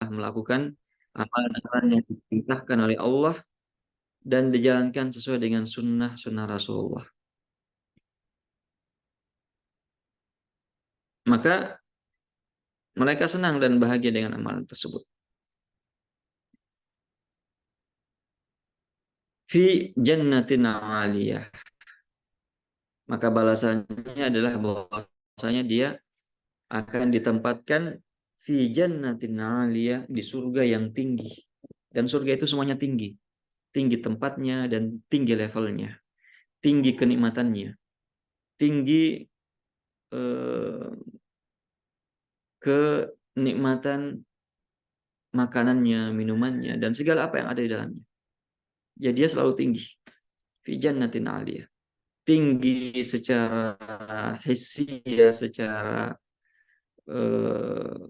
melakukan amalan-amalan yang diperintahkan oleh Allah dan dijalankan sesuai dengan sunnah-sunnah Rasulullah. Maka mereka senang dan bahagia dengan amalan tersebut. Fi jannatin 'aliyah. Maka balasannya adalah bahwasanya dia akan ditempatkan fi jannatin 'aliyah, di surga yang tinggi. Dan surga itu semuanya tinggi. Tinggi tempatnya dan tinggi levelnya. Tinggi kenikmatannya. Tinggi eh, kenikmatan makanannya, minumannya, dan segala apa yang ada di dalamnya. Ya dia selalu tinggi. Fi jannatin 'aliyah. Tinggi secara hisia, secara eh,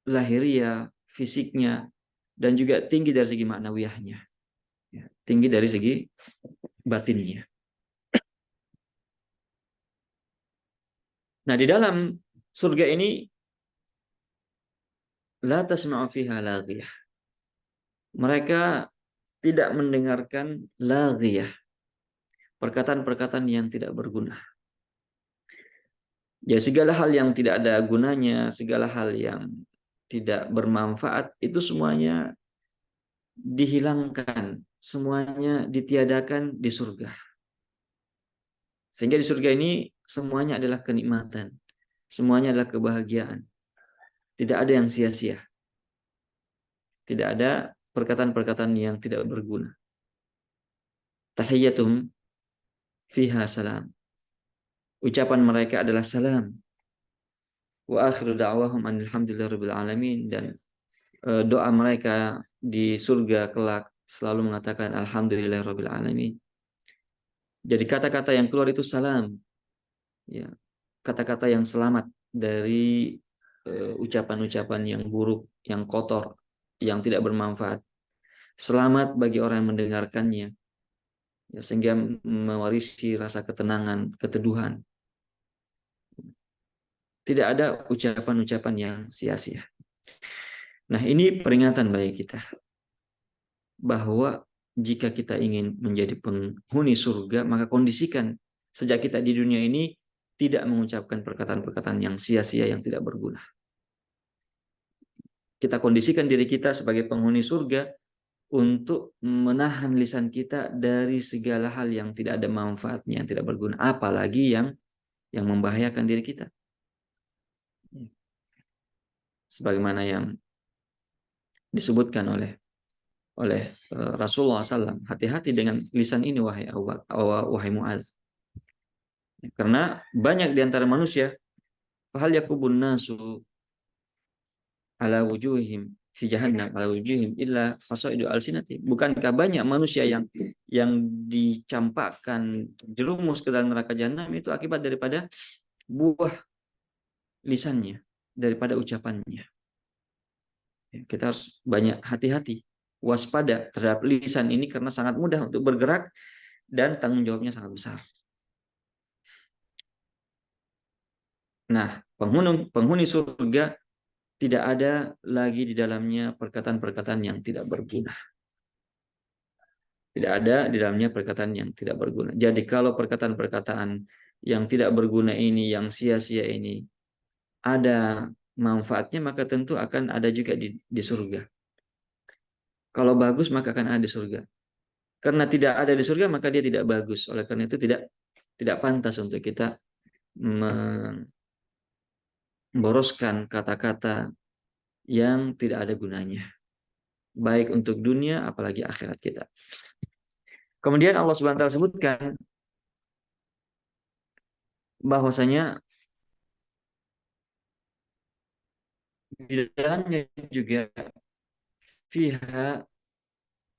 lahiriah, fisiknya, dan juga tinggi dari segi maknawiyahnya. Ya, tinggi dari segi batinnya. Nah, di dalam surga ini la tasma'u fiha laghiyah. Mereka tidak mendengarkan laghiyah, perkataan-perkataan yang tidak berguna. Ya, segala hal yang tidak ada gunanya, segala hal yang tidak bermanfaat, itu semuanya dihilangkan, semuanya ditiadakan di surga. Sehingga di surga ini semuanya adalah kenikmatan, semuanya adalah kebahagiaan. Tidak ada yang sia-sia. Tidak ada perkataan-perkataan yang tidak berguna. Tahiyyatum fiha salam. Ucapan mereka adalah salam. Wa akhiru da'wahum alhamdulillahirabbil alamin, dan doa mereka di surga kelak selalu mengatakan alhamdulillahirabbil alamin. Jadi kata-kata yang keluar itu salam, ya. Kata-kata yang selamat dari ucapan-ucapan yang buruk, yang kotor, yang tidak bermanfaat. Selamat bagi orang yang mendengarkannya, ya, sehingga mewarisi rasa ketenangan, keteduhan. Tidak ada ucapan-ucapan yang sia-sia. Nah, ini peringatan bagi kita bahwa jika kita ingin menjadi penghuni surga, maka kondisikan sejak kita di dunia ini tidak mengucapkan perkataan-perkataan yang sia-sia, yang tidak berguna. Kita kondisikan diri kita sebagai penghuni surga untuk menahan lisan kita dari segala hal yang tidak ada manfaatnya, yang tidak berguna, apalagi yang membahayakan diri kita. Sebagaimana yang disebutkan oleh Rasulullah SAW, hati-hati dengan lisan ini wahai Mu'adz. Karena banyak di antara manusia, fahal yakubun nasu ala wujuhim fi jahannam ala wujuhim illa hasaidu alsinati. Bukankah banyak manusia yang dicampakkan jerumus ke dalam neraka jahanam itu akibat daripada buah lisannya, daripada ucapannya. Kita harus banyak hati-hati, waspada terhadap lisan ini karena sangat mudah untuk bergerak dan tanggung jawabnya sangat besar. Nah, penghuni surga tidak ada lagi di dalamnya perkataan-perkataan yang tidak berguna. Tidak ada di dalamnya perkataan yang tidak berguna. Jadi kalau perkataan-perkataan yang tidak berguna ini, yang sia-sia ini, ada manfaatnya, maka tentu akan ada juga di surga. Kalau bagus, maka akan ada di surga. Karena tidak ada di surga, maka dia tidak bagus. Oleh karena itu tidak pantas untuk kita memboroskan kata-kata yang tidak ada gunanya. Baik untuk dunia, apalagi akhirat kita. Kemudian Allah Subhanahu wa taala sebutkan bahwasanya di dalamnya juga fiha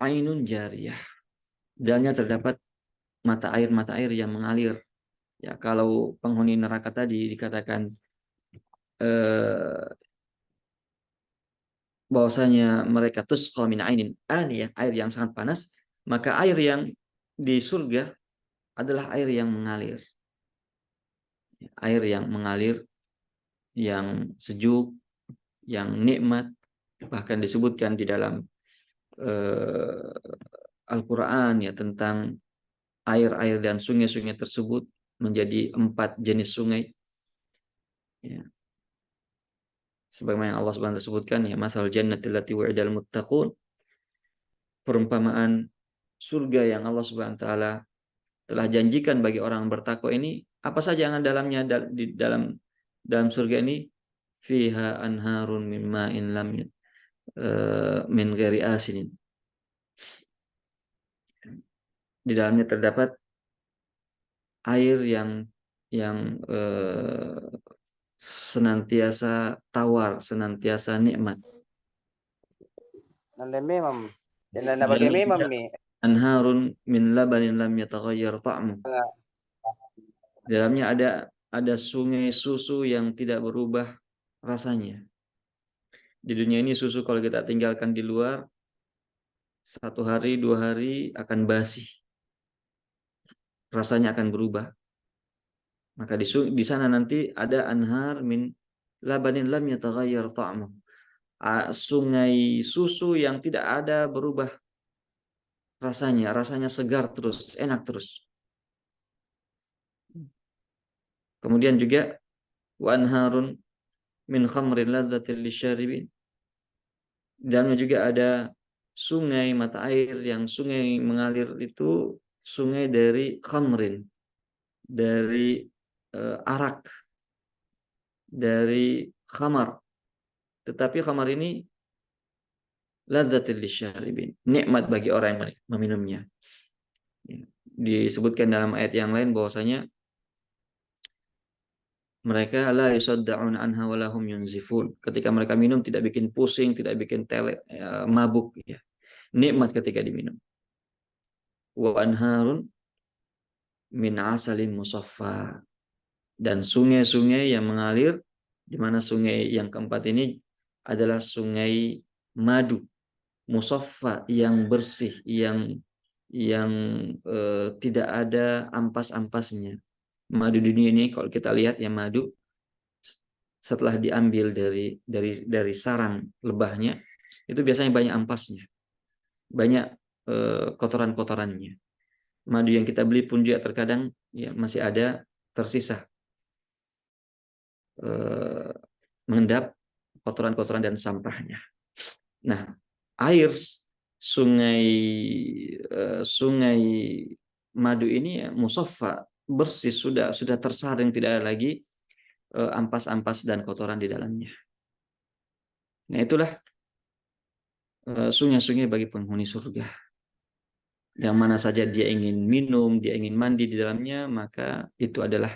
ainun jariyah. Dalamnya terdapat mata air yang mengalir. Ya, kalau penghuni neraka tadi dikatakan eh, bahwasanya mereka tusqa min ainin aniyah, air yang sangat panas, maka air yang di surga adalah air yang mengalir. Air yang mengalir, yang sejuk, yang nikmat, Bahkan disebutkan di dalam Al-Quran ya tentang air-air dan sungai-sungai tersebut menjadi 4 jenis sungai. Ya. Sebagaimana Allah Subhanahu wa taala sebutkan ya, masal jannati allati wa'idal muttaqun, perumpamaan surga yang Allah Subhanahu wa taala telah janjikan bagi orang bertakwa ini, apa saja yang dalamnya di dalam surga ini, fiha anharun min ma'in lam min ghairi asinin. Di dalamnya terdapat air yang senantiasa tawar, senantiasa nikmat. Dan bagaimana Anharun min labanin lam yataghayyar ta'mu. Di dalamnya ada sungai susu yang tidak berubah rasanya. Di dunia ini susu kalau kita tinggalkan di luar 1 hari 2 hari akan basi, rasanya akan berubah. Maka di sana nanti ada anhar min labanin lam yataghayyar ta'mu. Sungai susu yang tidak ada berubah rasanya segar terus, enak terus. Kemudian juga wa anharun min khamrin ladzatil lisyaribin. Dan juga ada sungai mata air yang sungai mengalir itu sungai dari khamrin, dari arak, dari khamar. Tetapi khamar ini ladzatil lisyaribin, nikmat bagi orang yang meminumnya. Disebutkan dalam ayat yang lain bahwasanya mereka la yusaddaun anha wa lahum yunzifun. Ketika mereka minum tidak bikin pusing, tidak bikin mabuk ya. Nikmat ketika diminum. Wa anharun min asalin musaffa. Dan sungai-sungai yang mengalir, di mana sungai yang keempat ini adalah sungai madu musaffa, yang bersih, yang tidak ada ampas-ampasnya. Madu dunia ini kalau kita lihat ya, madu setelah diambil dari sarang lebahnya itu biasanya banyak ampasnya, banyak kotoran-kotorannya. Madu yang kita beli pun juga terkadang ya masih ada tersisa mengendap kotoran-kotoran dan sampahnya. Nah, air sungai madu ini ya, musaffa, bersih, sudah tersaring, tidak ada lagi ampas-ampas dan kotoran di dalamnya. Nah, itulah sungai-sungai bagi penghuni surga. Yang mana saja dia ingin minum, dia ingin mandi di dalamnya, maka itu adalah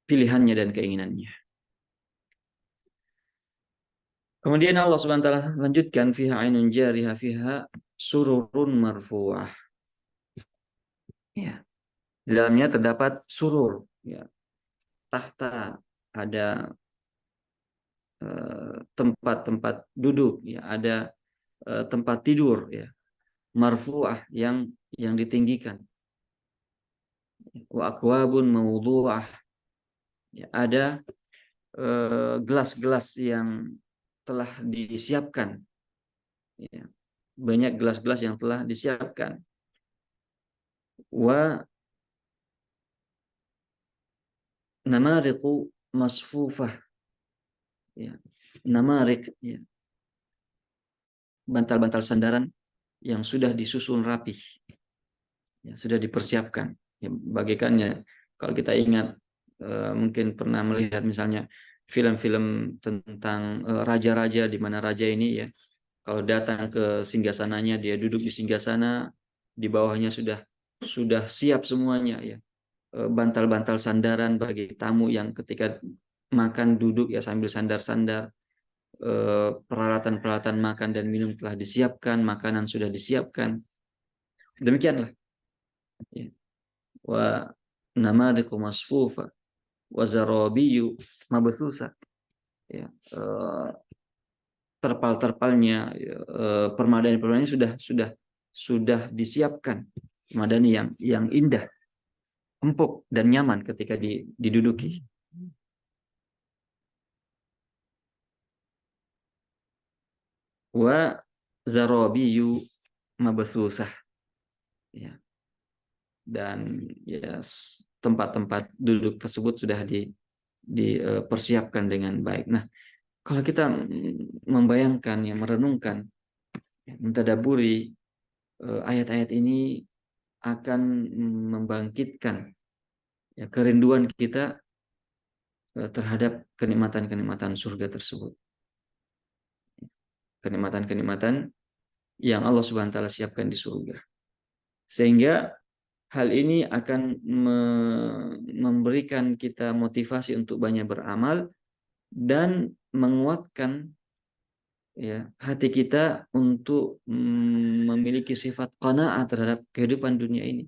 pilihannya dan keinginannya. Kemudian Allah Subhanahu wa taala lanjutkan, fiha ainun jarihah, fiha sururun marfu'ah. Ya. Di dalamnya terdapat surur, ya. Tahta, ada tempat-tempat duduk, ya, ada tempat tidur, ya. Marfu'ah, yang ditinggikan. Wa akwabun mawdu'ah. Ya, ada gelas-gelas yang telah disiapkan. Ya. Banyak gelas-gelas yang telah disiapkan. Wa namariqu masfufah. Ya. Namarik, ya. Bantal-bantal sandaran yang sudah disusun rapi. Ya, sudah dipersiapkan. Ya, bagikannya kalau kita ingat mungkin pernah melihat misalnya film-film tentang raja-raja, di mana raja ini ya kalau datang ke singgasananya, dia duduk di singgasana, di bawahnya sudah siap semuanya ya, bantal-bantal sandaran bagi tamu yang ketika makan duduk ya sambil sandar-sandar, peralatan-peralatan makan dan minum telah disiapkan, makanan sudah disiapkan, demikianlah ya. Wa namariqu masfufa wa zarabiyu mabsusa, ya, terpal-terpalnya, permadani-permadani sudah disiapkan, permadani yang indah, empuk dan nyaman ketika diduduki. wa zarabiyu mabthusah, ya. Dan ya tempat-tempat duduk tersebut sudah dipersiapkan dengan baik. Nah, kalau kita membayangkan, ya, merenungkan, mentadaburi ayat-ayat ini akan membangkitkan, ya, kerinduan kita terhadap kenikmatan-kenikmatan surga tersebut. Kenikmatan-kenikmatan yang Allah Subhanahu wa taala siapkan di surga. Sehingga hal ini akan memberikan kita motivasi untuk banyak beramal dan menguatkan, ya, hati kita untuk memiliki sifat qanaah terhadap kehidupan dunia ini.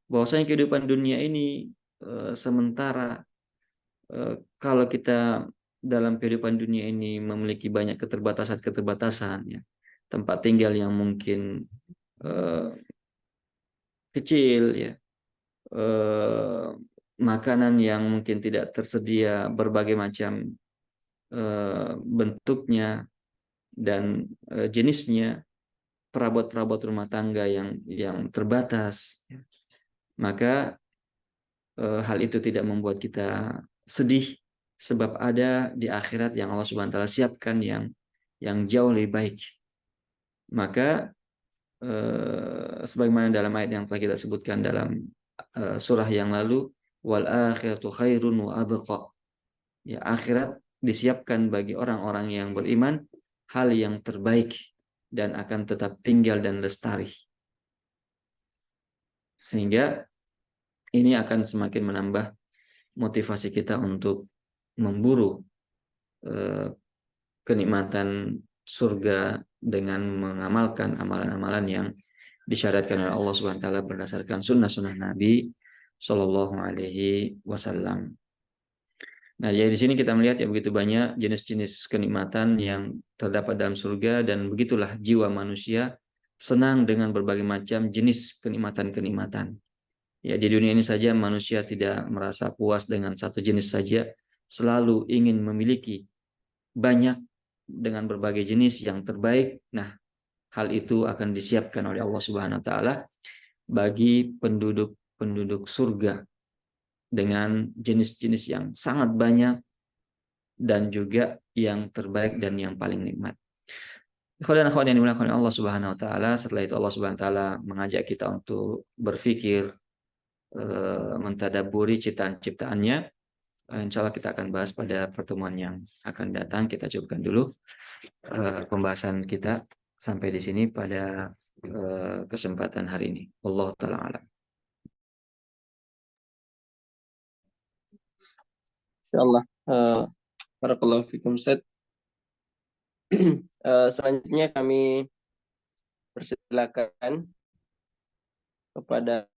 Bahwasanya kehidupan dunia ini sementara, kalau kita dalam kehidupan dunia ini memiliki banyak keterbatasan-keterbatasan, ya, tempat tinggal yang mungkin kecil, ya, makanan yang mungkin tidak tersedia berbagai macam bentuknya dan jenisnya, perabot-perabot rumah tangga yang terbatas, ya. Maka hal itu tidak membuat kita sedih, sebab ada di akhirat yang Allah Subhanahu wa taala siapkan yang jauh lebih baik. Maka sebagaimana dalam ayat yang telah kita sebutkan dalam surah yang lalu, wal akhiratu khairun wa abqa. Ya, akhirat disiapkan bagi orang-orang yang beriman hal yang terbaik dan akan tetap tinggal dan lestari. Sehingga ini akan semakin menambah motivasi kita untuk memburu kenikmatan surga dengan mengamalkan amalan-amalan yang disyariatkan oleh Allah Subhanahu wa taala berdasarkan sunnah-sunnah Nabi Shallallahu alaihi wasallam. Nah, jadi di sini kita melihat, ya, begitu banyak jenis-jenis kenikmatan yang terdapat dalam surga, dan begitulah jiwa manusia senang dengan berbagai macam jenis kenikmatan-kenikmatan. Ya, di dunia ini saja manusia tidak merasa puas dengan satu jenis saja, selalu ingin memiliki banyak dengan berbagai jenis yang terbaik. Nah, hal itu akan disiapkan oleh Allah Subhanahu wa taala bagi penduduk-penduduk surga dengan jenis-jenis yang sangat banyak dan juga yang terbaik dan yang paling nikmat. Ikhwan dan akhwat yang dimuliakan oleh Allah Subhanahu wa taala, setelah itu Allah Subhanahu wa taala mengajak kita untuk berfikir, mentadabburi ciptaan-ciptaannya. Insya Allah kita akan bahas pada pertemuan yang akan datang. Kita cukupkan dulu pembahasan kita sampai di sini pada kesempatan hari ini. Wallahu taala alam. Insyaallah. Barakallahu fikum Ustaz. Selanjutnya kami persilakan kepada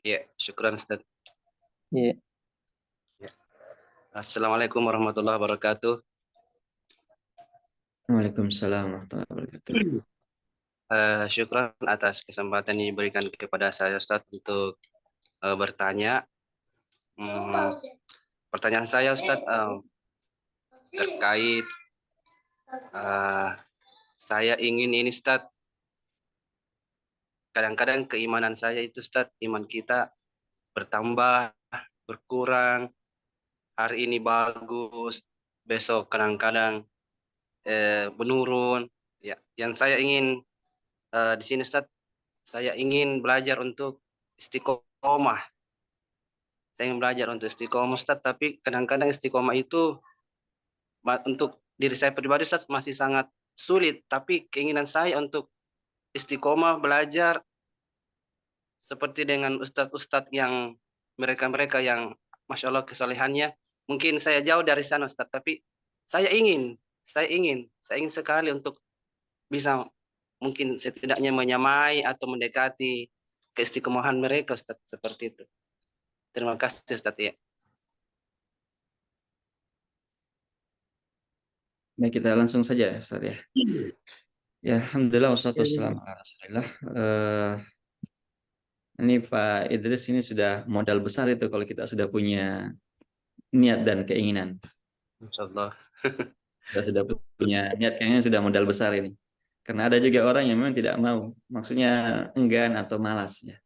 Ya, syukran Ustaz. Ya. Assalamualaikum warahmatullahi wabarakatuh. Waalaikumsalam warahmatullahi wabarakatuh. Syukran atas kesempatan yang diberikan kepada saya Ustaz untuk bertanya. Pertanyaan saya Ustaz terkait saya ingin ini Ustaz, kadang-kadang keimanan saya itu Ustaz, iman kita bertambah, berkurang, hari ini bagus, besok kadang-kadang menurun. Ya, yang saya ingin di sini Ustaz, saya ingin belajar untuk istiqomah. Saya ingin belajar untuk istiqomah Ustaz, tapi kadang-kadang istiqomah itu untuk diri saya pribadi Ustaz masih sangat sulit, tapi keinginan saya untuk istiqomah belajar seperti dengan ustadz-ustadz yang mereka-mereka yang Masya Allah kesolehannya, mungkin saya jauh dari sana Ustaz, tapi saya ingin sekali untuk bisa mungkin setidaknya menyamai atau mendekati keistiqomahan mereka Ustaz, seperti itu. Terima kasih Ustaz ya. Baik, kita langsung saja ya, Ustaz ya. Ya, alhamdulillah wassalatu wassalamu ala Rasulillah. Ini Pak Idris ini sudah modal besar itu kalau kita sudah punya niat dan keinginan. Insyaallah. Kita sudah punya niat keinginan, sudah modal besar ini. Karena ada juga orang yang memang tidak mau, maksudnya enggan atau malas ya.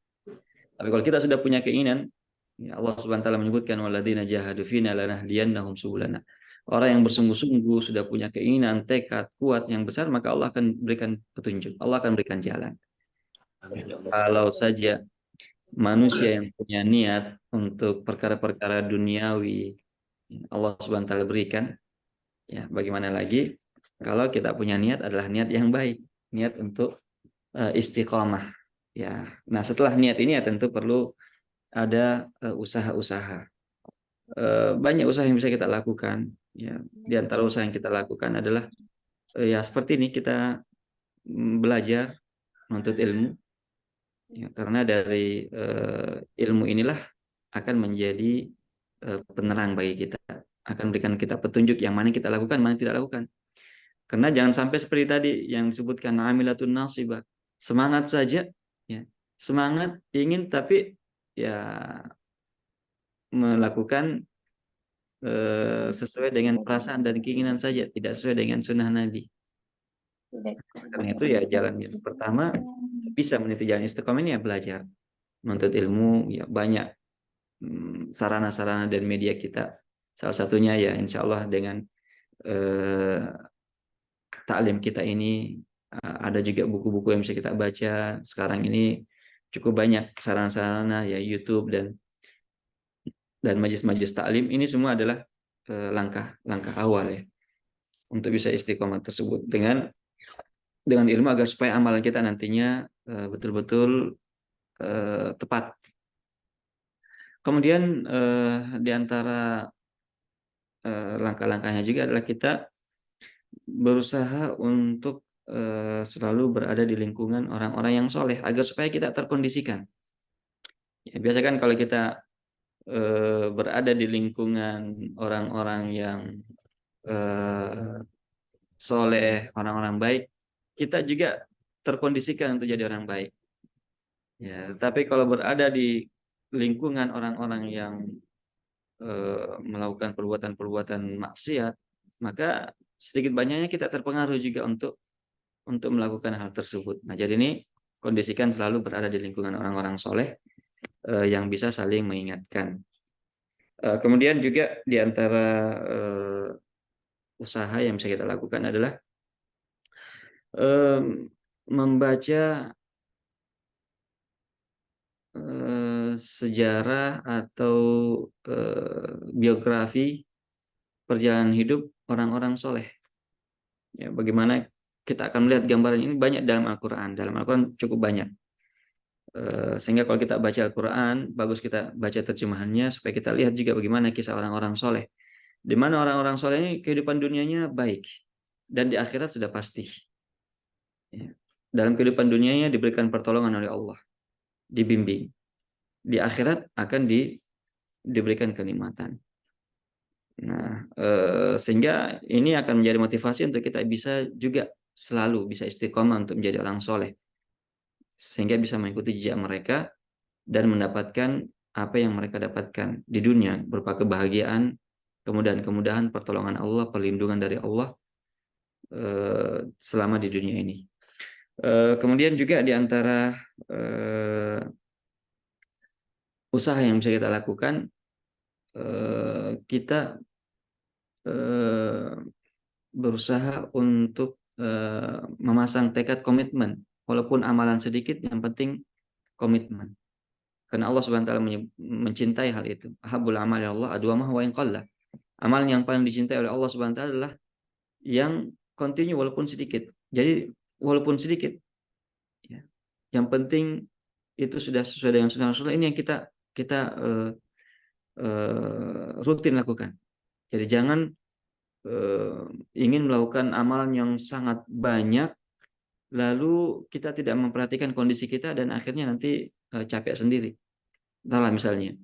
Tapi kalau kita sudah punya keinginan, ya Allah Subhanahu wa taala menyebutkan walladzina jahadu fina lanahdiyannahum subulana. Orang yang bersungguh-sungguh sudah punya keinginan, tekad kuat yang besar, maka Allah akan berikan petunjuk. Allah akan berikan jalan. Amin ya Allah. Kalau saja manusia yang punya niat untuk perkara-perkara duniawi, Allah Subhanahu wa taala berikan, ya bagaimana lagi kalau kita punya niat adalah niat yang baik, niat untuk istiqomah. Ya, nah setelah niat ini ya tentu perlu ada usaha-usaha. Banyak usaha yang bisa kita lakukan. Ya, di antara usaha yang kita lakukan adalah ya seperti ini, kita belajar menuntut ilmu. Ya, karena dari ilmu inilah akan menjadi penerang bagi kita, akan berikan kita petunjuk yang mana kita lakukan, mana tidak lakukan. Karena jangan sampai seperti tadi yang disebutkan amilatun nasibah, semangat saja, ya semangat ingin tapi ya melakukan sesuai dengan perasaan dan keinginan saja, tidak sesuai dengan sunnah Nabi. Karena itu ya jalan yang pertama bisa meniti jalan istiqomah ini ya belajar menuntut ilmu, ya banyak sarana-sarana dan media kita. Salah satunya ya insya Allah dengan taklim kita ini, ada juga buku-buku yang bisa kita baca. Sekarang ini cukup banyak sarana-sarana ya YouTube dan majelis-majelis taklim. Ini semua adalah langkah awal ya untuk bisa istiqomah tersebut dengan ilmu, agar supaya amalan kita nantinya betul-betul tepat. Kemudian di antara langkah-langkahnya juga adalah kita berusaha untuk selalu berada di lingkungan orang-orang yang soleh agar supaya kita terkondisikan. Ya, biasa kan kalau kita berada di lingkungan orang-orang yang soleh, orang-orang baik, kita juga terkondisikan untuk jadi orang baik. Ya, tapi kalau berada di lingkungan orang-orang yang melakukan perbuatan-perbuatan maksiat, maka sedikit banyaknya kita terpengaruh juga untuk melakukan hal tersebut. Nah, jadi ini kondisikan selalu berada di lingkungan orang-orang soleh yang bisa saling mengingatkan. Kemudian juga di antara usaha yang bisa kita lakukan adalah membaca sejarah atau biografi perjalanan hidup orang-orang soleh. Ya, bagaimana kita akan melihat gambaran ini banyak dalam Al-Quran. Dalam Al-Quran cukup banyak. Sehingga kalau kita baca Al-Quran, bagus kita baca terjemahannya supaya kita lihat juga bagaimana kisah orang-orang soleh. Di mana orang-orang soleh ini kehidupan dunianya baik dan di akhirat sudah pasti. Ya. Dalam kehidupan dunianya diberikan pertolongan oleh Allah, dibimbing. Di akhirat akan diberikan kenikmatan. Nah, sehingga ini akan menjadi motivasi untuk kita bisa juga selalu bisa istiqomah untuk menjadi orang soleh, sehingga bisa mengikuti jejak mereka dan mendapatkan apa yang mereka dapatkan di dunia berupa kebahagiaan, kemudahan-kemudahan, pertolongan Allah, perlindungan dari Allah selama di dunia ini. Kemudian juga di antara usaha yang bisa kita lakukan, kita berusaha untuk memasang tekad komitmen, walaupun amalan sedikit, yang penting komitmen. Karena Allah Subhanahu wa taala mencintai hal itu. Ahabul amali Allah adwamah wa in qalla. Amalan yang paling dicintai oleh Allah Subhanahu wa taala adalah yang continue walaupun sedikit. Jadi walaupun sedikit, ya, yang penting itu sudah sesuai dengan sunnah Rasulullah. Ini yang kita rutin lakukan. Jadi jangan ingin melakukan amalan yang sangat banyak, lalu kita tidak memperhatikan kondisi kita dan akhirnya nanti capek sendiri. Misalnya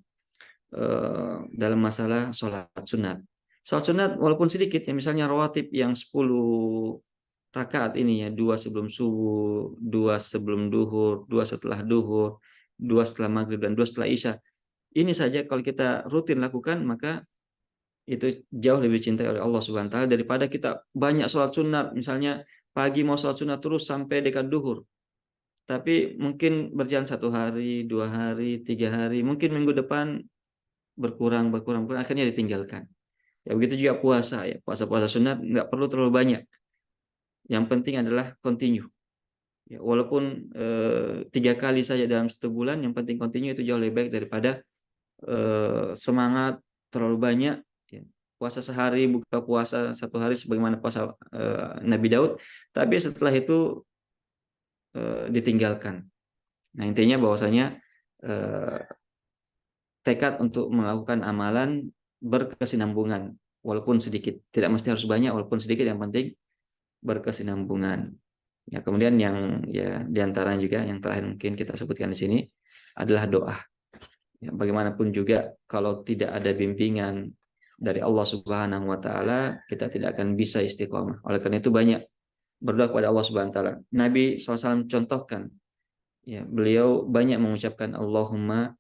dalam masalah sholat sunat. Sholat sunat walaupun sedikit ya, misalnya rawatib yang 10 rakaat ini ya, 2 sebelum subuh, 2 sebelum duhur, 2 setelah duhur, 2 setelah maghrib, dan 2 setelah isya. Ini saja kalau kita rutin lakukan, maka itu jauh lebih dicintai oleh Allah Subhanahu wa taala daripada kita banyak sholat sunat, misalnya pagi mau sholat sunat terus sampai dekat duhur. Tapi mungkin berjalan 1 hari, 2 hari, 3 hari, mungkin minggu depan berkurang, akhirnya ditinggalkan. Ya begitu juga puasa ya, puasa sunat nggak perlu terlalu banyak. Yang penting adalah continue. Ya, walaupun 3 kali saja dalam 1 bulan, yang penting continue, itu jauh lebih baik daripada semangat terlalu banyak. Ya. Puasa sehari, buka puasa 1 hari sebagaimana puasa Nabi Daud, tapi setelah itu ditinggalkan. Nah intinya bahwasanya tekad untuk melakukan amalan berkesinambungan, walaupun sedikit, tidak mesti harus banyak, walaupun sedikit yang penting berkesinambungan. Ya, kemudian yang ya diantara juga yang terakhir mungkin kita sebutkan di sini adalah doa. Ya, bagaimanapun juga kalau tidak ada bimbingan dari Allah Subhanahu wa taala, kita tidak akan bisa istiqomah. Oleh karena itu banyak berdoa kepada Allah Subhanahu wa taala. Nabi SAW contohkan, ya, beliau banyak mengucapkan Allahumma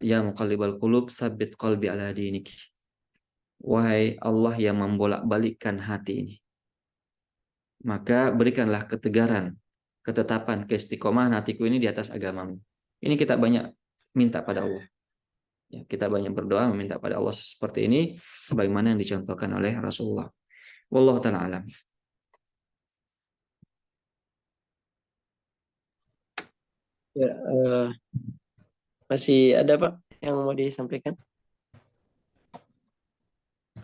ya muqallibal qulub tsabbit qalbi ala dinik. Wahai Allah yang membolak-balikkan hati ini, maka berikanlah ketegaran, ketetapan, keistiqomahan hatiku ini di atas agamamu. Ini kita banyak minta pada Allah. Ya, kita banyak berdoa meminta pada Allah seperti ini, sebagaimana yang dicontohkan oleh Rasulullah. Wallahu ta'ala alam. Ya, masih ada Pak yang mau disampaikan?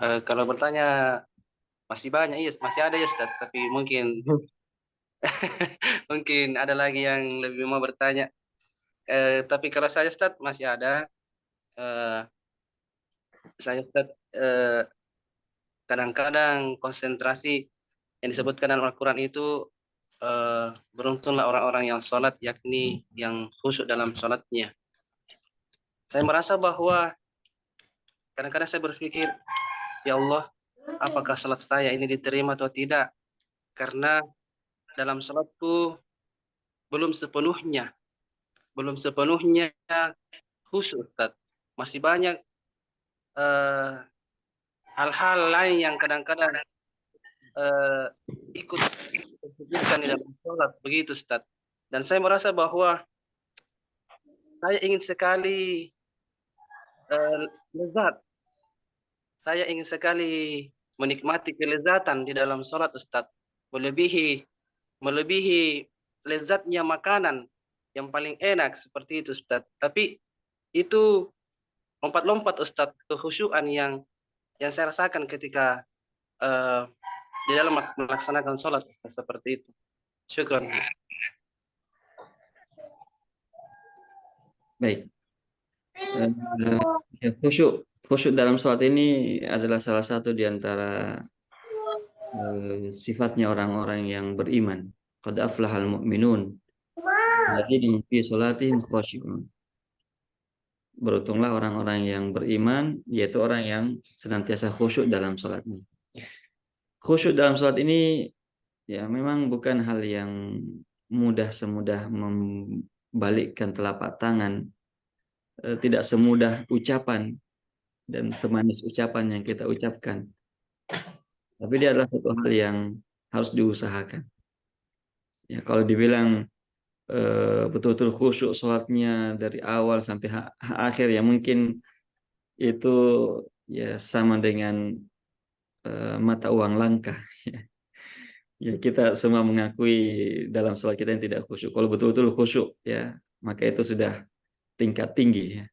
Kalau bertanya masih banyak, iya masih ada ya Ustaz, tapi mungkin mungkin ada lagi yang lebih mau bertanya. Tapi kalau saya Ustaz masih ada. Eh, saya Ustaz kadang-kadang konsentrasi yang disebutkan dalam Al-Quran itu, beruntunglah orang-orang yang sholat, yakni yang khusyuk dalam sholatnya. Saya merasa bahwa kadang-kadang saya berpikir, ya Allah, apakah sholat saya ini diterima atau tidak? Karena dalam sholatku belum sepenuhnya khusyuk, Ustaz. Masih banyak hal-hal lain yang kadang-kadang ikut disebutkan di dalam sholat, begitu Ustaz. Dan saya merasa bahwa saya ingin sekali lezat. Saya ingin sekali menikmati kelezatan di dalam sholat, Ustaz. Melebihi lezatnya makanan yang paling enak seperti itu, Ustaz. Tapi itu lompat-lompat, Ustaz, kekhusyuan yang saya rasakan ketika di dalam melaksanakan sholat, Ustaz, seperti itu. Syukran. Baik. Ya, khusyuk dalam sholat ini adalah salah satu di antara sifatnya orang-orang yang beriman. Qad aflahal mu'minun alladzina fi sholatihim khashi'un. Beruntunglah orang-orang yang beriman, yaitu orang yang senantiasa khusyuk dalam sholatnya. Khusyuk dalam sholat ini ya memang bukan hal yang mudah, semudah membalikkan telapak tangan, tidak semudah ucapan dan semanis ucapan yang kita ucapkan. Tapi dia adalah satu hal yang harus diusahakan. Ya, kalau dibilang betul-betul khusyuk sholatnya dari awal sampai akhir, ya mungkin itu ya sama dengan mata uang langka. Ya kita semua mengakui dalam sholat kita yang tidak khusyuk. Kalau betul-betul khusyuk, ya maka itu sudah tingkat tinggi. Ya.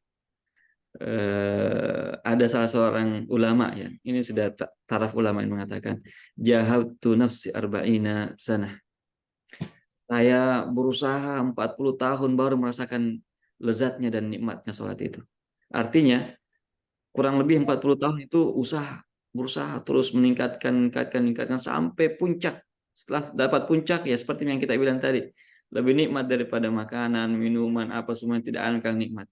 Ada salah seorang ulama, ya ini sudah taraf ulama yang mengatakan, jahautu nafsi arba'ina sanah. Saya berusaha 40 tahun baru merasakan lezatnya dan nikmatnya sholat itu. Artinya kurang lebih 40 tahun itu berusaha terus meningkatkan sampai puncak. Setelah dapat puncak, ya seperti yang kita bilang tadi, lebih nikmat daripada makanan, minuman, apa semua yang tidak akan nikmat.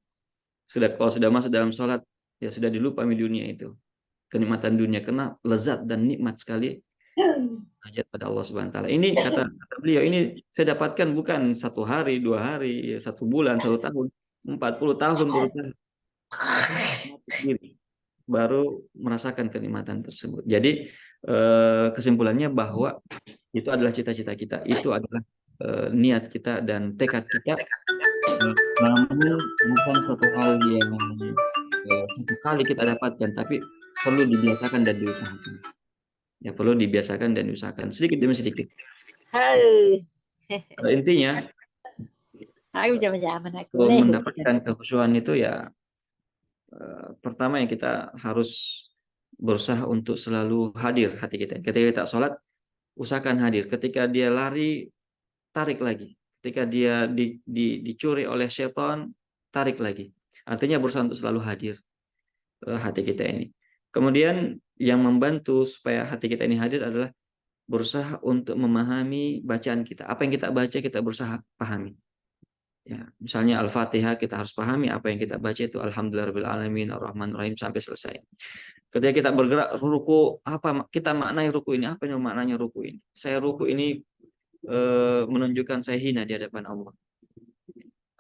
Kalau sudah masuk dalam sholat, ya sudah dilupakan dunia itu. kenikmatan dunia karena lezat dan nikmat sekali hajat pada Allah Subhanahu wa taala. Ini kata beliau, ini saya dapatkan bukan 1 hari, 2 hari, 1 bulan, 1 tahun, 40 tahun berusaha. Tapi mati sendiri baru merasakan kenikmatan tersebut. Jadi kesimpulannya bahwa itu adalah cita-cita kita, itu adalah niat kita dan tekad kita. Namun bukan suatu hal yang satu kali kita dapatkan, tapi perlu dibiasakan dan diusahakan. Ya, perlu dibiasakan dan diusahakan sedikit demi sedikit. Intinya Aku zaman-zaman aku untuk mendapatkan kekhusyuan itu ya pertama yang kita harus berusaha untuk selalu hadir hati kita. Ketika kita sholat, usahakan hadir. Ketika dia lari, tarik lagi. Ketika dia dicuri oleh syaitan, tarik lagi. Artinya berusaha untuk selalu hadir hati kita ini. Kemudian yang membantu supaya hati kita ini hadir adalah berusaha untuk memahami bacaan kita. Apa yang kita baca kita berusaha pahami. Ya, misalnya Al-Fatihah kita harus pahami apa yang kita baca itu Alhamdulillahirabbil alamin Ar-Rahmanir Rahim sampai selesai. Ketika kita bergerak ruku, apa kita maknai ruku ini? Apa yang maknanya ruku ini? Saya ruku ini menunjukkan saya hina di hadapan Allah.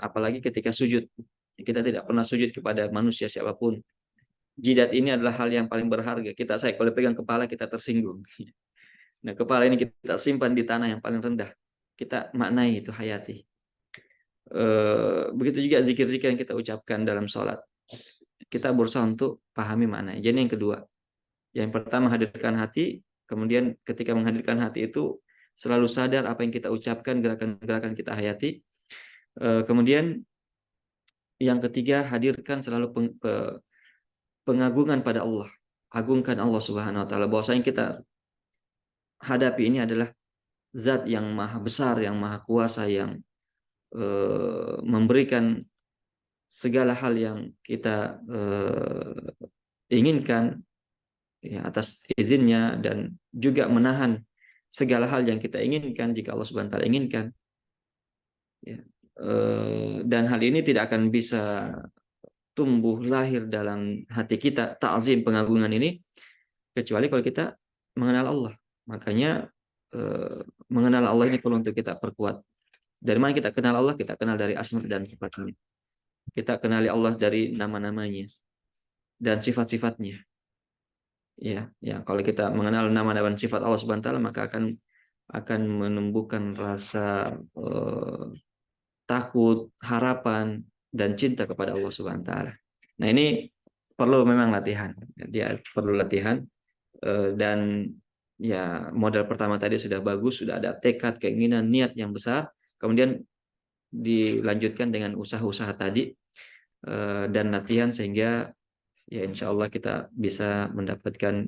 Apalagi ketika sujud. Kita tidak pernah sujud kepada manusia siapapun. Jidat ini adalah hal yang paling berharga. Saya kalau pegang kepala kita tersinggung. Nah, kepala ini kita simpan di tanah yang paling rendah. Kita maknai itu, hayati. Begitu juga zikir-zikir yang kita ucapkan dalam sholat. Kita berusaha untuk pahami maknanya. Jadi yang kedua, yang pertama hadirkan hati. Kemudian ketika menghadirkan hati itu selalu sadar apa yang kita ucapkan, gerakan-gerakan kita hayati. Kemudian yang ketiga, hadirkan selalu pengagungan pada Allah. Agungkan Allah Subhanahu wa taala. Bahwasanya kita hadapi ini adalah zat yang maha besar, yang maha kuasa, yang memberikan segala hal yang kita inginkan ya, atas izinnya, dan juga menahan segala hal yang kita inginkan jika Allah Subhanahu wa taala inginkan. Ya. Dan hal ini tidak akan bisa tumbuh lahir dalam hati kita, ta'zim, pengagungan ini, kecuali kalau kita mengenal Allah. Makanya mengenal Allah ini perlu untuk kita perkuat. Dari mana kita kenal Allah? Kita kenal dari asma dan sifatnya. Kita kenali Allah dari nama-namanya dan sifat-sifatnya. Ya, kalau kita mengenal nama dan sifat Allah Subhanahu wa taala, maka akan menumbuhkan rasa takut, harapan, dan cinta kepada Allah Subhanahu wa taala. Nah, ini perlu memang latihan. Dia perlu latihan dan ya modal pertama tadi sudah bagus, sudah ada tekad, keinginan, niat yang besar. Kemudian dilanjutkan dengan usaha-usaha tadi dan latihan sehingga ya insya Allah kita bisa mendapatkan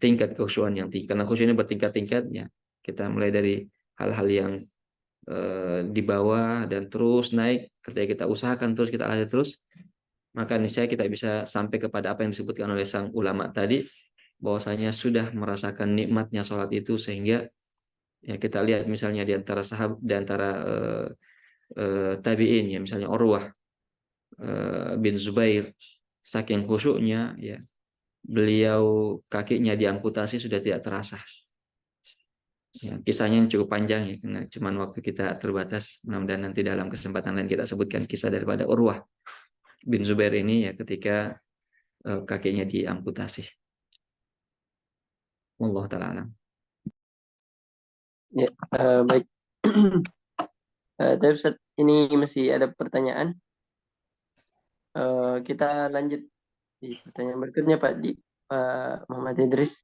tingkat kekhusyuan yang tinggi. Karena khusyuk ini bertingkat-tingkat ya. Kita mulai dari hal-hal yang di bawah dan terus naik. Ketika kita usahakan terus, kita latih terus, maka niscaya kita bisa sampai kepada apa yang disebutkan oleh sang ulama tadi, bahwasanya sudah merasakan nikmatnya sholat itu, sehingga ya kita lihat misalnya di antara sahabat, di antara tabi'in ya, misalnya Urwah bin Zubair, saking khusyuknya ya beliau kakinya diamputasi sudah tidak terasa. Ya, kisahnya yang cukup panjang ya, karena cuman waktu kita terbatas. Mudah-mudahan nanti dalam kesempatan lain kita sebutkan kisah daripada Urwah bin Zubair ini ya, ketika kakinya diamputasi. Wallahu ta'ala alam. Ya, baik. Tapi Ustaz, ini masih ada pertanyaan. Kita lanjut di pertanyaan berikutnya Pak Muhammad Idris.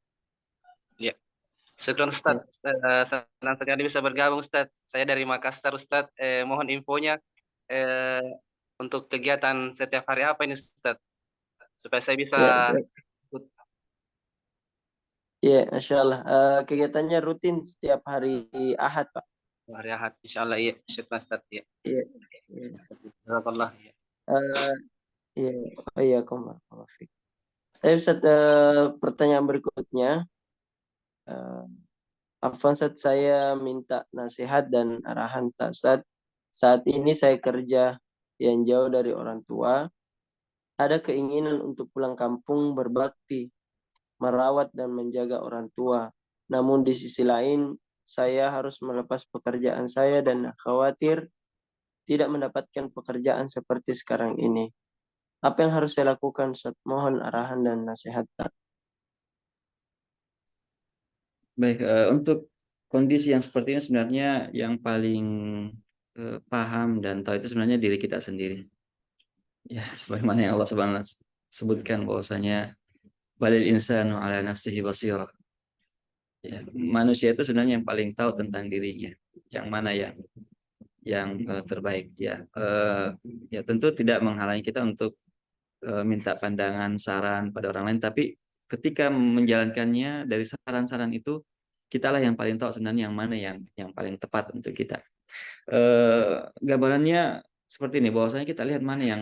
Ya. Syukran Ustaz. Senang sekali bisa bergabung Ustaz. Saya dari Makassar Ustaz. Mohon infonya untuk kegiatan setiap hari apa ini Ustaz? Supaya saya bisa ya, Masya Allah. Kegiatannya rutin setiap hari Ahad, Pak. hari Ahad, insya Allah iya. Syukran Ustaz. Ya. Iya. Jazakallah. Iya. Oh iya, Komafik. Tapi Ustaz, pertanyaan berikutnya. Afwan Ustaz, saya minta nasihat dan arahan Ustaz. Saat ini saya kerja yang jauh dari orang tua. ada keinginan untuk pulang kampung berbakti, merawat dan menjaga orang tua. Namun di sisi lain, saya harus melepas pekerjaan saya dan khawatir tidak mendapatkan pekerjaan seperti sekarang ini. Apa yang harus saya lakukan? Ustaz? Mohon arahan dan nasihat. Baik, untuk kondisi yang seperti ini sebenarnya yang paling paham dan tahu itu sebenarnya diri kita sendiri. Ya, sebagaimana yang Allah Subhanahu wa Ta'ala sebutkan bahwasanya balil insanu ala nafsihi basirah. Ya, manusia itu sebenarnya yang paling tahu tentang dirinya, yang mana yang terbaik. Ya, ya tentu tidak menghalangi kita untuk minta pandangan, saran pada orang lain, tapi ketika menjalankannya dari saran-saran itu, kitalah yang paling tahu sebenarnya yang mana yang paling tepat untuk kita. Gambarannya seperti ini, bahwasanya kita lihat mana yang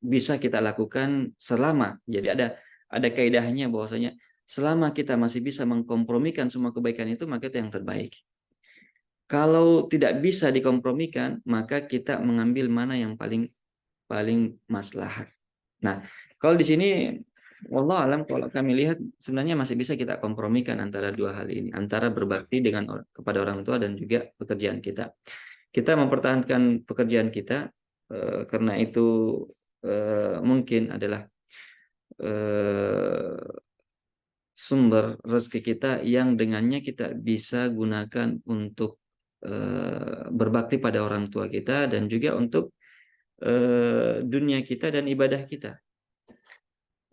bisa kita lakukan selama, jadi ada kaidahnya bahwasanya selama kita masih bisa mengkompromikan semua kebaikan itu, maka itu yang terbaik. Kalau tidak bisa dikompromikan, maka kita mengambil mana yang paling maslahat. Nah, kalau di sini wallah alam, kalau kami lihat sebenarnya masih bisa kita kompromikan antara dua hal ini, antara berbakti kepada orang tua dan juga pekerjaan kita. Kita mempertahankan pekerjaan kita karena itu mungkin adalah sumber rezeki kita yang dengannya kita bisa gunakan untuk berbakti pada orang tua kita dan juga untuk dunia kita dan ibadah kita.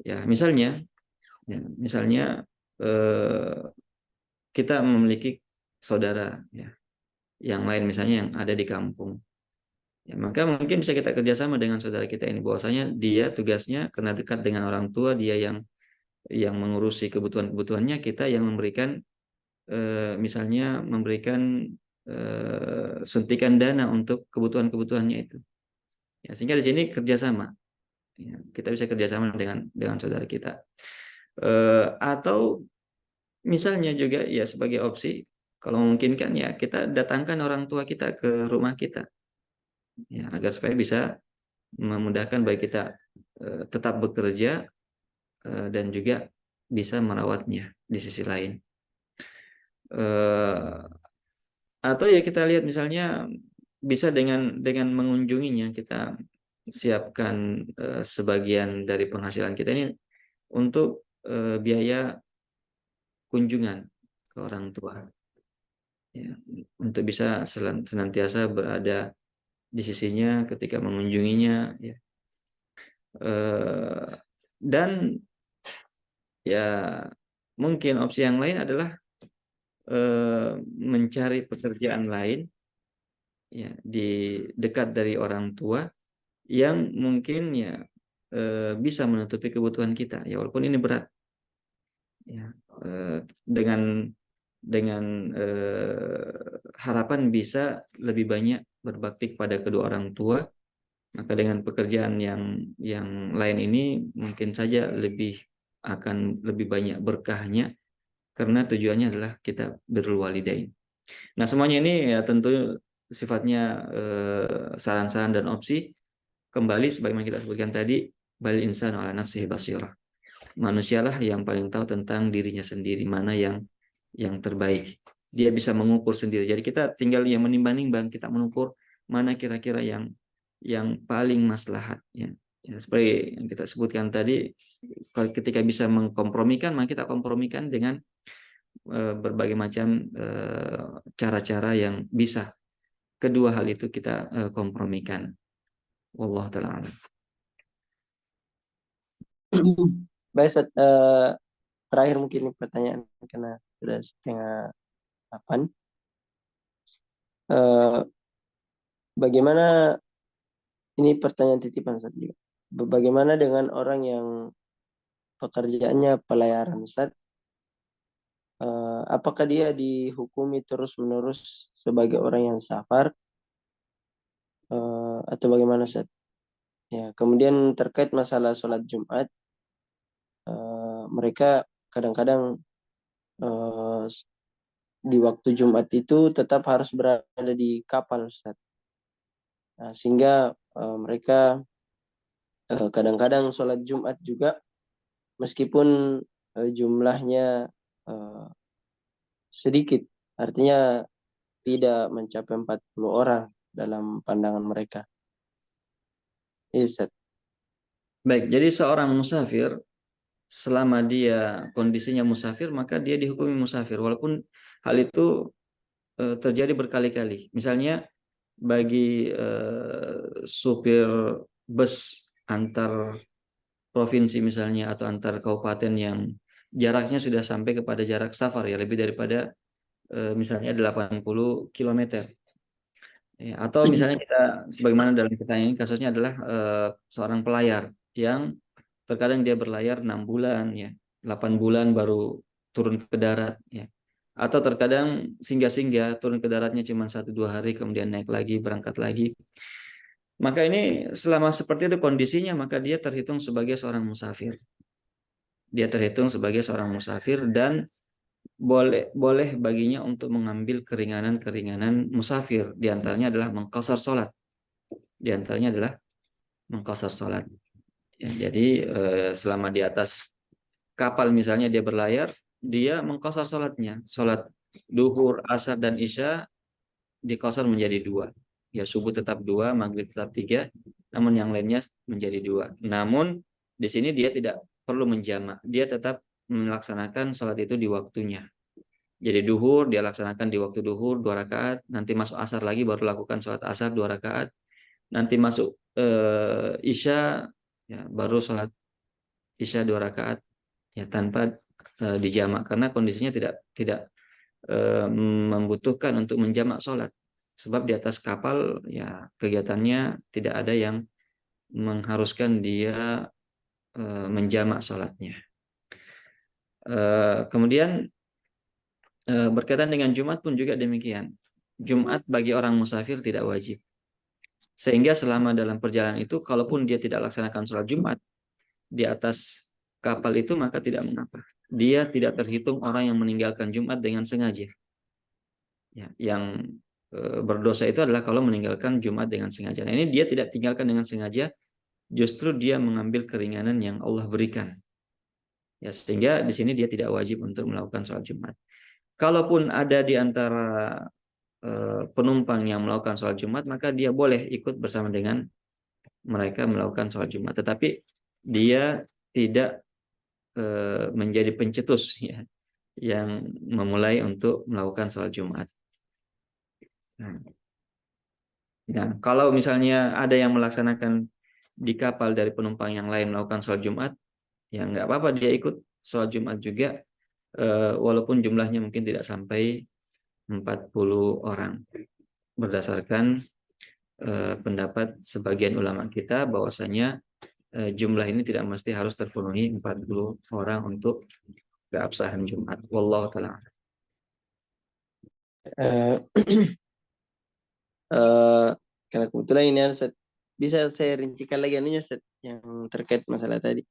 Ya, misalnya kita memiliki saudara ya, yang lain misalnya yang ada di kampung. Ya, maka mungkin bisa kita kerjasama dengan saudara kita ini, bahwasanya dia tugasnya karena dekat dengan orang tua, dia yang mengurusi kebutuhan-kebutuhannya, kita yang memberikan misalnya memberikan suntikan dana untuk kebutuhan-kebutuhannya itu. Ya, sehingga di sini kerjasama. Ya, kita bisa kerjasama dengan saudara kita. Atau misalnya juga ya sebagai opsi, kalau memungkinkan ya kita datangkan orang tua kita ke rumah kita, ya agar supaya bisa memudahkan bagi kita tetap bekerja dan juga bisa merawatnya di sisi lain. Atau ya kita lihat misalnya bisa dengan mengunjunginya, kita siapkan sebagian dari penghasilan kita ini untuk biaya kunjungan ke orang tua, ya, untuk bisa senantiasa berada di sisinya ketika mengunjunginya, ya. Dan ya mungkin opsi yang lain adalah mencari pekerjaan lain ya di dekat dari orang tua yang mungkin ya bisa menutupi kebutuhan kita, ya walaupun ini berat, ya dengan harapan bisa lebih banyak berbakti kepada kedua orang tua, maka dengan pekerjaan yang lain ini mungkin saja akan lebih banyak berkahnya, karena tujuannya adalah kita birrul walidain. Nah, semuanya ini ya tentu sifatnya saran-saran dan opsi. Kembali sebagaimana kita sebutkan tadi, bal insanu ala nafsihi basirah. Manusialah yang paling tahu tentang dirinya sendiri, mana yang terbaik. Dia bisa mengukur sendiri. Jadi kita tinggal yang menimbang-nimbang, kita mengukur mana kira-kira yang paling maslahat, ya. Ya, seperti yang kita sebutkan tadi, kalau ketika bisa mengkompromikan, maka kita kompromikan dengan berbagai macam cara-cara yang bisa kedua hal itu kita kompromikan. Wallahu taala alam. Baik, Ustaz. Terakhir mungkin ini pertanyaan karena sudah 7:30. Bagaimana, ini pertanyaan titipan Ustaz juga. Bagaimana dengan orang yang pekerjaannya pelayaran, Ustaz? Apakah dia dihukumi terus-menerus sebagai orang yang safar atau bagaimana, Ustaz? Ya, kemudian terkait masalah sholat Jumat, mereka kadang-kadang di waktu Jumat itu tetap harus berada di kapal, Ustaz. Nah, sehingga mereka kadang-kadang sholat Jumat juga meskipun jumlahnya sedikit, artinya tidak mencapai 40 orang dalam pandangan mereka. Iya, Baik, jadi seorang musafir selama dia kondisinya musafir maka dia dihukumi musafir walaupun hal itu terjadi berkali-kali. Misalnya bagi supir bus antar provinsi misalnya atau antar kabupaten yang jaraknya sudah sampai kepada jarak safar ya lebih daripada misalnya 80 km. Ya, atau misalnya kita sebagaimana dalam pertanyaan ini kasusnya adalah seorang pelayar yang terkadang dia berlayar 6 bulan ya, 8 bulan baru turun ke darat ya. Atau terkadang singgah-singgah turun ke daratnya cuma 1-2 hari kemudian naik lagi berangkat lagi. Maka ini selama seperti itu kondisinya maka dia terhitung sebagai seorang musafir. Dia terhitung sebagai seorang musafir dan boleh baginya untuk mengambil keringanan-keringanan musafir. Di antaranya adalah mengqashar salat. Di antaranya adalah mengqashar salat. Ya, jadi selama di atas kapal misalnya dia berlayar, dia mengqashar salatnya. Salat duhur, asar dan isya diqashar menjadi 2. Ya subuh tetap 2, maghrib tetap 3, namun yang lainnya menjadi 2. Namun di sini dia tidak perlu menjamak. Dia tetap melaksanakan salat itu di waktunya. Jadi duhur dia laksanakan di waktu duhur 2 rakaat, nanti masuk asar lagi baru lakukan sholat asar 2 rakaat, nanti masuk isya ya baru sholat isya 2 rakaat ya tanpa dijamak karena kondisinya tidak membutuhkan untuk menjamak sholat sebab di atas kapal ya kegiatannya tidak ada yang mengharuskan dia menjamak sholatnya. Kemudian berkaitan dengan Jumat pun juga demikian. Jumat bagi orang musafir tidak wajib. Sehingga selama dalam perjalanan itu, kalaupun dia tidak laksanakan sholat Jumat di atas kapal itu, maka tidak mengapa. Dia tidak terhitung orang yang meninggalkan Jumat dengan sengaja. Ya, yang berdosa itu adalah kalau meninggalkan Jumat dengan sengaja. Nah, ini dia tidak tinggalkan dengan sengaja, justru dia mengambil keringanan yang Allah berikan. Ya, sehingga di sini dia tidak wajib untuk melakukan sholat Jumat. Kalaupun ada di antara penumpang yang melakukan sholat Jumat, maka dia boleh ikut bersama dengan mereka melakukan sholat Jumat. Tetapi dia tidak menjadi pencetus ya, yang memulai untuk melakukan sholat Jumat. Nah, kalau misalnya ada yang melaksanakan di kapal dari penumpang yang lain melakukan sholat Jumat, ya nggak apa-apa dia ikut sholat Jumat juga, walaupun jumlahnya mungkin tidak sampai 40 orang. Berdasarkan pendapat sebagian ulama kita bahwasanya jumlah ini tidak mesti harus terpenuhi 40 orang untuk keabsahan Jumat. Wallahu taala. Karena kebetulan ini Ustaz, bisa saya rincikan lagi anunya Ustaz, yang terkait masalah tadi.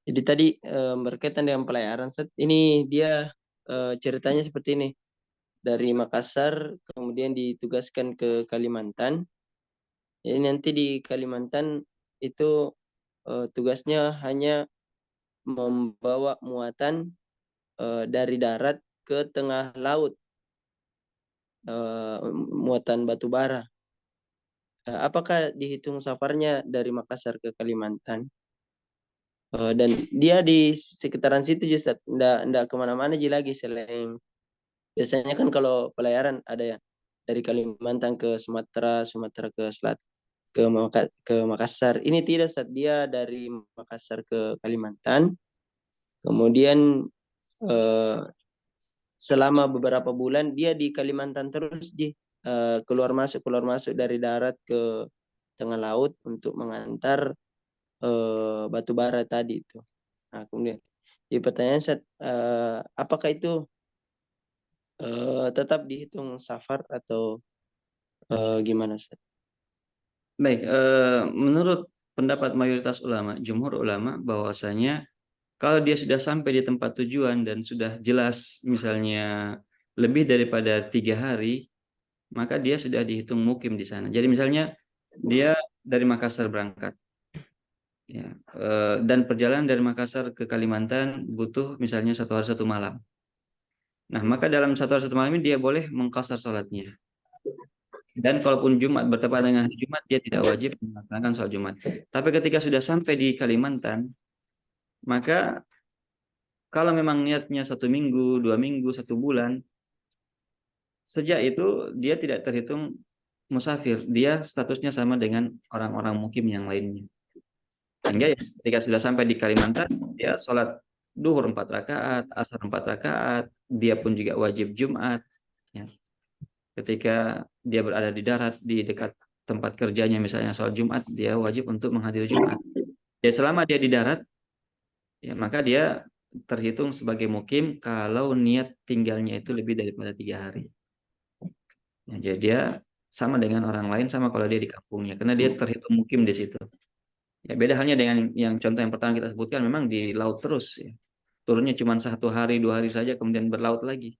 Jadi tadi berkaitan dengan pelayaran Ustaz, ini dia ceritanya seperti ini. Dari Makassar kemudian ditugaskan ke Kalimantan. Jadi nanti di Kalimantan itu tugasnya hanya membawa muatan dari darat ke tengah laut, muatan batu bara. Apakah dihitung safarnya dari Makassar ke Kalimantan? Dan dia di sekitaran situ Ustaz, ndak kemana-mana lagi selain biasanya kan kalau pelayaran ada ya dari Kalimantan ke Sumatera, Sumatera ke Selatan, ke Makassar. Ini tidak Ustaz, dia dari Makassar ke Kalimantan. Kemudian selama beberapa bulan dia di Kalimantan terus keluar masuk dari darat ke tengah laut untuk mengantar batu bara tadi itu. Nah, kemudian di pertanyaan Ustaz, apakah itu tetap dihitung safar atau gimana Ustaz? Baik, menurut pendapat mayoritas ulama, jumhur ulama bahwasanya kalau dia sudah sampai di tempat tujuan dan sudah jelas misalnya lebih daripada 3 hari maka dia sudah dihitung mukim di sana. Jadi misalnya dia dari Makassar berangkat, ya, dan perjalanan dari Makassar ke Kalimantan butuh misalnya 1 hari 1 malam. Nah, maka dalam 1 hari 1 malam ini dia boleh mengqasar salatnya. Dan kalaupun Jumat bertepatan dengan hari Jumat, dia tidak wajib melaksanakan sholat Jumat. Tapi ketika sudah sampai di Kalimantan, maka kalau memang niatnya 1 minggu, 2 minggu, 1 bulan, sejak itu dia tidak terhitung musafir. Dia statusnya sama dengan orang-orang mukim yang lainnya. Sehingga ya, ketika sudah sampai di Kalimantan, dia sholat duhur 4 rakaat, asar 4 rakaat, dia pun juga wajib Jumat. Ya. Ketika dia berada di darat, di dekat tempat kerjanya misalnya sholat Jumat, dia wajib untuk menghadiri Jumat. Ya selama dia di darat, ya maka dia terhitung sebagai mukim kalau niat tinggalnya itu lebih daripada 3 hari. Ya, jadi dia sama dengan orang lain, sama kalau dia di kampungnya, karena dia terhitung mukim di situ. Ya beda halnya dengan yang contoh yang pertama kita sebutkan, memang di laut terus. Ya. Turunnya cuma 1 hari, 2 hari saja, kemudian berlaut lagi.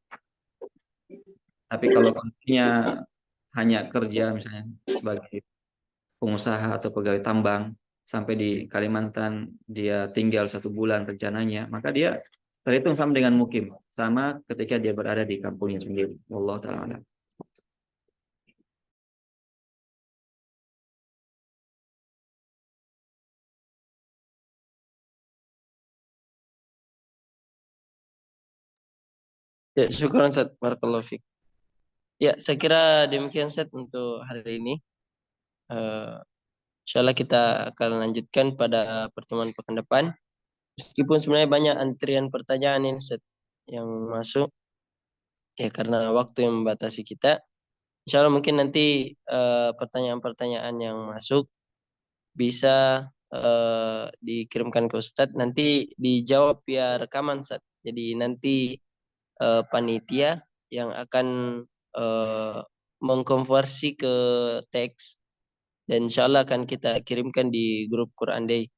Tapi kalau kondisinya hanya kerja misalnya sebagai pengusaha atau pegawai tambang sampai di Kalimantan, dia tinggal 1 bulan rencananya, maka dia terhitung sama dengan mukim, sama ketika dia berada di kampungnya sendiri. Wallahu ta'ala alam. Ya, syukuran Ustaz. Barakallahu fiik. Ya, saya kira demikian Ustaz untuk hari ini. Insyaallah kita akan lanjutkan pada pertemuan pekan depan. Meskipun sebenarnya banyak antrian pertanyaan ini Ustaz yang masuk, ya karena waktu yang membatasi kita. Insyaallah mungkin nanti pertanyaan-pertanyaan yang masuk bisa dikirimkan ke Ustadz, nanti dijawab via rekaman Ustadz. Jadi nanti panitia yang akan mengkonversi ke teks dan insyaallah akan kita kirimkan di grup Quran Day.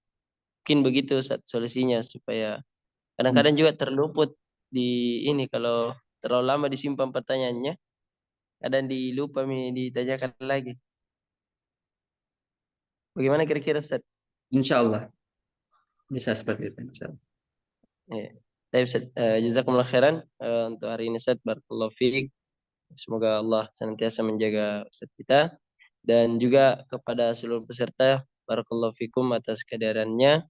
Mungkin begitu Ustadz solusinya, supaya kadang-kadang juga terluput di ini kalau terlalu lama disimpan pertanyaannya, kadang dilupa ditanyakan lagi. Bagaimana kira-kira Ustadz? Insya Allah bisa seperti itu. Insya Allah. Ya. Baik Ustadz, jazakumullah khairan untuk hari ini Ustadz. Barakallahu fiik. Semoga Allah senantiasa menjaga Ustadz kita, dan juga kepada seluruh peserta, barakallahu fikum atas kehadirannya.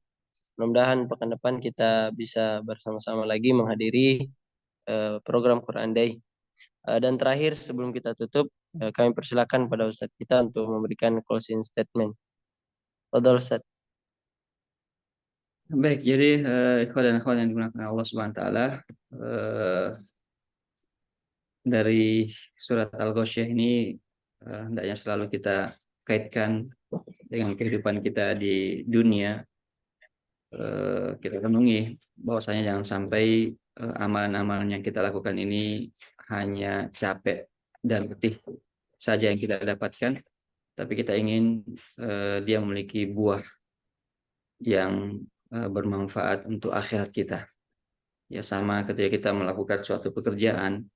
Mudah-mudahan pekan depan kita bisa bersama-sama lagi menghadiri program Quran Day. Dan terakhir sebelum kita tutup, kami persilakan pada Ustadz kita untuk memberikan closing statement. Fadhal Ustadz. Baik, jadi ikhwan dan akhwat yang dimuliakan Allah Subhanahu wa taala, dari surat Al-Ghasyiyah ini hendaknya selalu kita kaitkan dengan kehidupan kita di dunia. Kita renungi bahwasanya jangan sampai amalan-amalan yang kita lakukan ini hanya capek dan letih saja yang kita dapatkan, tapi kita ingin dia memiliki buah yang bermanfaat untuk akhirat kita. Ya sama ketika kita melakukan suatu pekerjaan,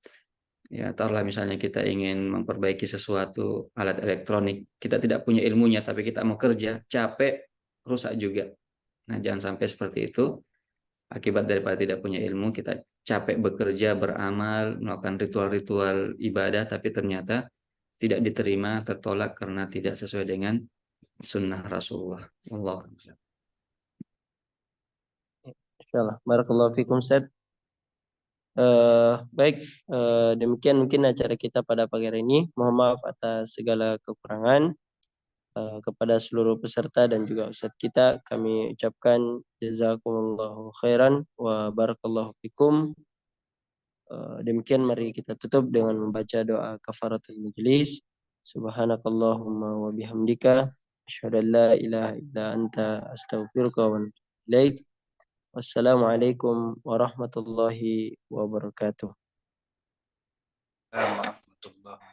ya taruhlah misalnya kita ingin memperbaiki sesuatu alat elektronik, kita tidak punya ilmunya tapi kita mau kerja, capek, rusak juga. Nah, jangan sampai seperti itu. Akibat daripada tidak punya ilmu, kita capek bekerja, beramal, melakukan ritual-ritual ibadah, tapi ternyata tidak diterima, tertolak karena tidak sesuai dengan sunnah Rasulullah. Allah. Insyaallah. Barakallahu fikum Ustadz. Baik, demikian mungkin acara kita pada pagi hari ini. Mohon maaf atas segala kekurangan. Kepada seluruh peserta dan juga Ustadz kita, kami ucapkan jazakumullahu khairan wa barakallahu fikum. Demikian mari kita tutup dengan membaca doa kafaratul majlis. Subhanakallahumma wa bihamdika asyhadu an la ilaha illa anta astaghfiruka wa atubu ilaik. Wassalamualaikum warahmatullahi wabarakatuh. Warahmatullahi